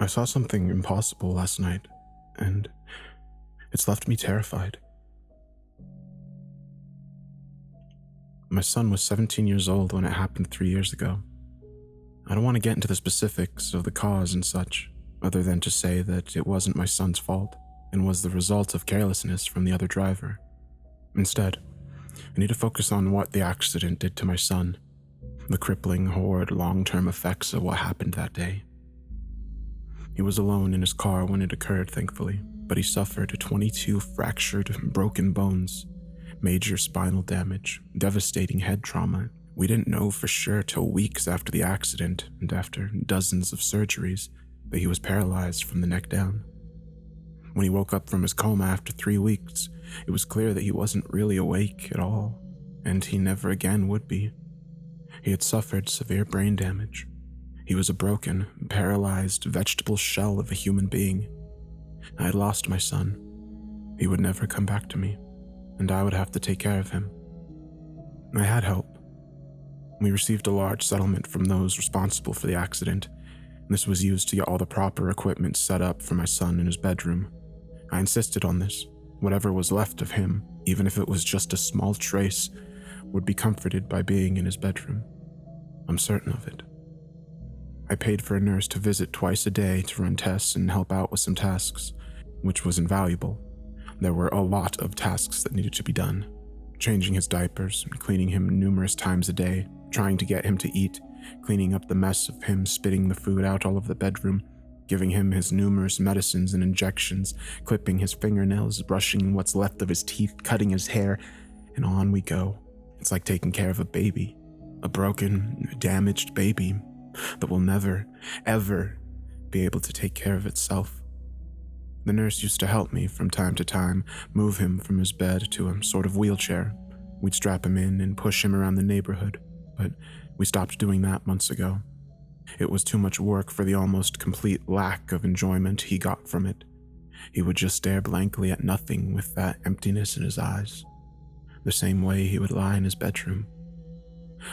I saw something impossible last night, and it's left me terrified. My son was 17 years old when it happened 3 years ago. I don't want to get into the specifics of the cause and such, other than to say that it wasn't my son's fault and was the result of carelessness from the other driver. Instead, I need to focus on what the accident did to my son, the crippling, horrid, long-term effects of what happened that day. He was alone in his car when it occurred, thankfully, but he suffered 22 fractured, broken bones, major spinal damage, devastating head trauma. We didn't know for sure till weeks after the accident and after dozens of surgeries that he was paralyzed from the neck down. When he woke up from his coma after 3 weeks, it was clear that he wasn't really awake at all, and he never again would be. He had suffered severe brain damage. He was a broken, paralyzed vegetable shell of a human being. I had lost my son. He would never come back to me, and I would have to take care of him. I had help. We received a large settlement from those responsible for the accident, and this was used to get all the proper equipment set up for my son in his bedroom. I insisted on this. Whatever was left of him, even if it was just a small trace, would be comforted by being in his bedroom. I'm certain of it. I paid for a nurse to visit twice a day to run tests and help out with some tasks, which was invaluable. There were a lot of tasks that needed to be done. Changing his diapers, cleaning him numerous times a day, trying to get him to eat, cleaning up the mess of him spitting the food out all over the bedroom, giving him his numerous medicines and injections, clipping his fingernails, brushing what's left of his teeth, cutting his hair, and on we go. It's like taking care of a baby, a broken, damaged baby that will never, ever be able to take care of itself. The nurse used to help me from time to time, move him from his bed to a sort of wheelchair. We'd strap him in and push him around the neighborhood, but we stopped doing that months ago. It was too much work for the almost complete lack of enjoyment he got from it. He would just stare blankly at nothing with that emptiness in his eyes, the same way he would lie in his bedroom.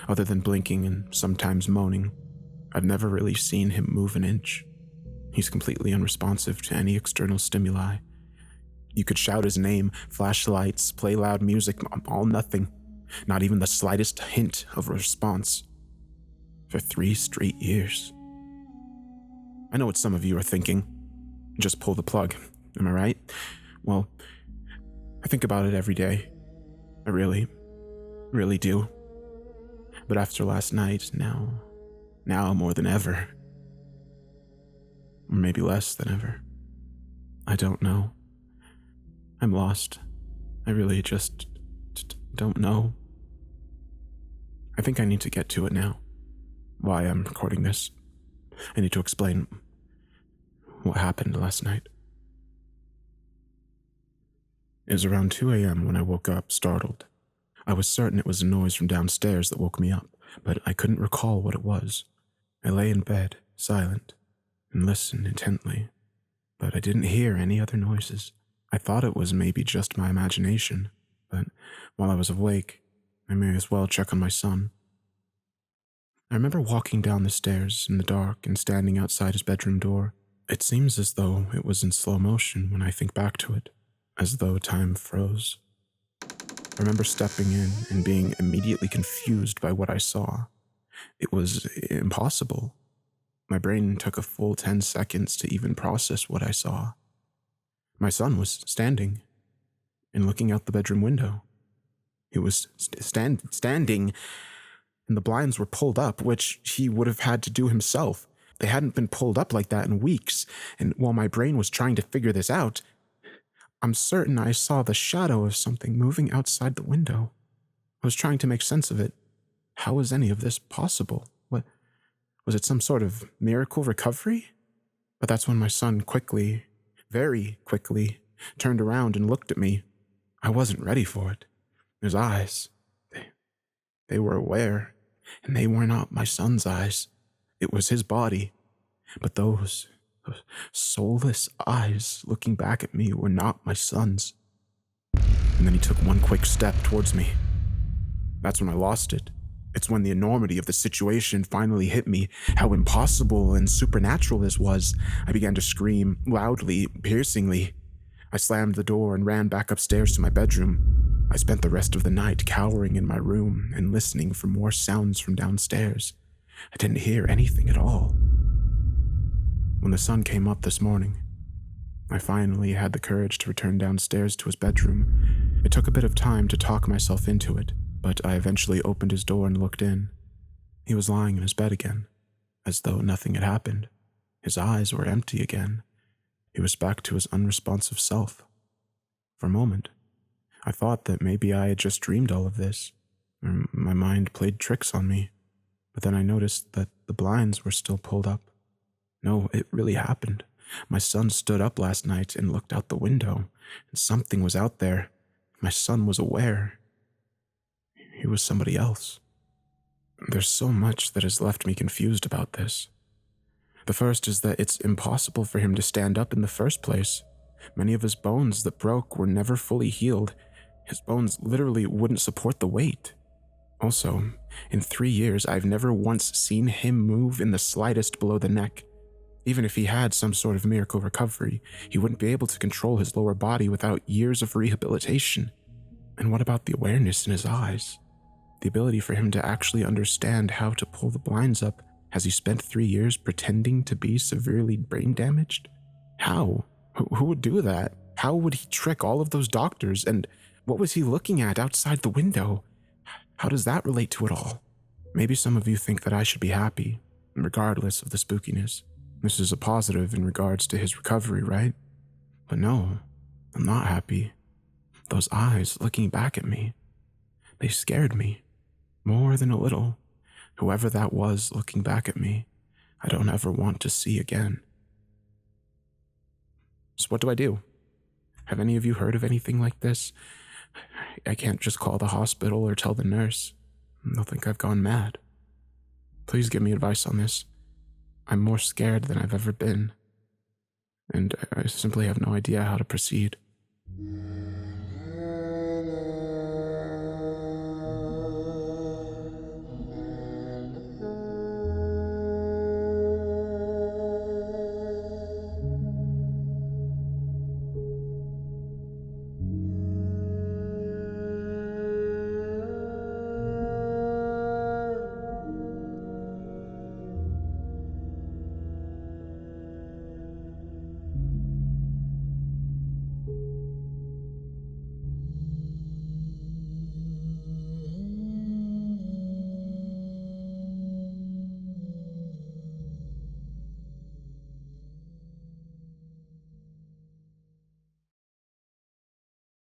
Other than blinking and sometimes moaning, I've never really seen him move an inch. He's completely unresponsive to any external stimuli. You could shout his name, flash lights, play loud music, all nothing. Not even the slightest hint of a response. For 3 straight years. I know what some of you are thinking. Just pull the plug, am I right? Well, I think about it every day. I really do. But after last night, now more than ever. Or maybe less than ever. I don't know. I'm lost. I really just don't know. I think I need to get to it now. Why I'm recording this. I need to explain what happened last night. It was around 2 a.m. when I woke up, startled. I was certain it was a noise from downstairs that woke me up, but I couldn't recall what it was. I lay in bed, silent, and listened intently, but I didn't hear any other noises. I thought it was maybe just my imagination, but while I was awake, I may as well check on my son. I remember walking down the stairs in the dark and standing outside his bedroom door. It seems as though it was in slow motion when I think back to it, as though time froze. I remember stepping in and being immediately confused by what I saw. It was impossible. My brain took a full 10 seconds to even process what I saw. My son was standing and looking out the bedroom window. He was standing, and the blinds were pulled up, which he would have had to do himself. They hadn't been pulled up like that in weeks, and while my brain was trying to figure this out, I'm certain I saw the shadow of something moving outside the window. I was trying to make sense of it. How was any of this possible? What was it, some sort of miracle recovery? But that's when my son quickly, very quickly, turned around and looked at me. I wasn't ready for it. His eyes, they were aware, and they were not my son's eyes. It was his body. But those soulless eyes looking back at me were not my son's. And then he took one quick step towards me. That's when I lost it. It's when the enormity of the situation finally hit me, how impossible and supernatural this was, I began to scream, loudly, piercingly. I slammed the door and ran back upstairs to my bedroom. I spent the rest of the night cowering in my room and listening for more sounds from downstairs. I didn't hear anything at all. When the sun came up this morning, I finally had the courage to return downstairs to his bedroom. It took a bit of time to talk myself into it, but I eventually opened his door and looked in. He was lying in his bed again, as though nothing had happened. His eyes were empty again. He was back to his unresponsive self. For a moment, I thought that maybe I had just dreamed all of this, or my mind played tricks on me. But then I noticed that the blinds were still pulled up. No, it really happened. My son stood up last night and looked out the window, and something was out there. My son was aware. He was somebody else. There's so much that has left me confused about this. The first is that it's impossible for him to stand up in the first place. Many of his bones that broke were never fully healed. His bones literally wouldn't support the weight. Also, in 3 years, I've never once seen him move in the slightest below the neck. Even if he had some sort of miracle recovery, he wouldn't be able to control his lower body without years of rehabilitation. And what about the awareness in his eyes? The ability for him to actually understand how to pull the blinds up. Has he spent 3 years pretending to be severely brain damaged? How? Who would do that? How would he trick all of those doctors? And what was he looking at outside the window? How does that relate to it all? Maybe some of you think that I should be happy, regardless of the spookiness. This is a positive in regards to his recovery, right? But no, I'm not happy. Those eyes looking back at me, they scared me. More than a little. Whoever that was looking back at me, I don't ever want to see again. So what do I do? Have any of you heard of anything like this? I can't just call the hospital or tell the nurse. They'll think I've gone mad. Please give me advice on this. I'm more scared than I've ever been, and I simply have no idea how to proceed.